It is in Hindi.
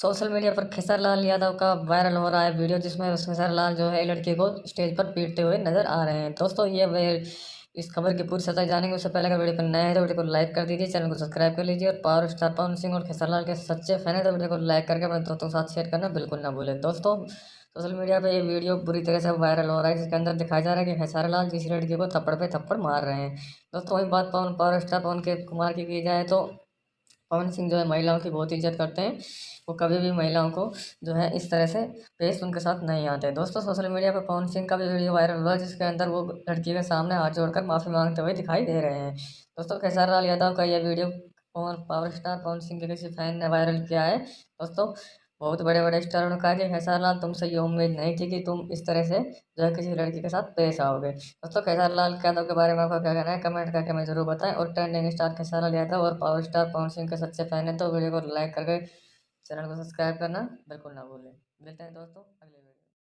सोशल मीडिया पर खेसारी लाल यादव का वायरल हो रहा है वीडियो, जिसमें खेसारी लाल जो है लड़की को स्टेज पर पीटते हुए नजर आ रहे हैं। दोस्तों इस खबर की पूरी सच्चाई जानेंगे उससे पहले अगर वीडियो पर नए हैं तो वीडियो को लाइक कर दीजिए, चैनल को सब्सक्राइब कर लीजिए और पावर स्टार पवन सिंह और खेसारी लाल के सच्चे फैन है तो वीडियो को लाइक करके अपने दोस्तों के साथ शेयर करना बिल्कुल ना भूलें। दोस्तों सोशल मीडिया पे ये वीडियो बुरी तरह से वायरल हो रहा है, जिसके अंदर दिखाया जा रहा है कि खेसारी लाल किसी लड़की को थप्पड़ पे थप्पड़ मार रहे हैं। दोस्तों वही बात पावर स्टार पवन के कुमार की जाए तो पवन सिंह जो है महिलाओं की बहुत इज्जत करते हैं। वो कभी भी महिलाओं को जो है इस तरह से पेश उनके साथ नहीं आते। दोस्तों सोशल मीडिया पर पवन सिंह का भी वीडियो वायरल हुआ, जिसके अंदर वो लड़की के सामने हाथ जोड़कर माफ़ी मांगते हुए दिखाई दे रहे हैं। दोस्तों खेसारी लाल यादव का यह video power star Pawan Singh के किसी फैन ने वायरल किया है। दोस्तों बहुत बड़े बड़े स्टारों ने कहा कि खेसारी लाल तुमसे ये उम्मीद नहीं थी कि तुम इस तरह से जो है किसी लड़की के साथ पेश आओगे। दोस्तों खेसारी लाल यादव के बारे में आपका क्या कहना है, कमेंट करके हमें जरूर बताएं। और ट्रेंडिंग स्टार खेसारी लाल यादव और पावर स्टार पवन सिंह के सच्चे फैन हैं तो वीडियो को लाइक करके चैनल को सब्सक्राइब करना बिल्कुल ना भूलें। मिलते हैं दोस्तों अगले वीडियो।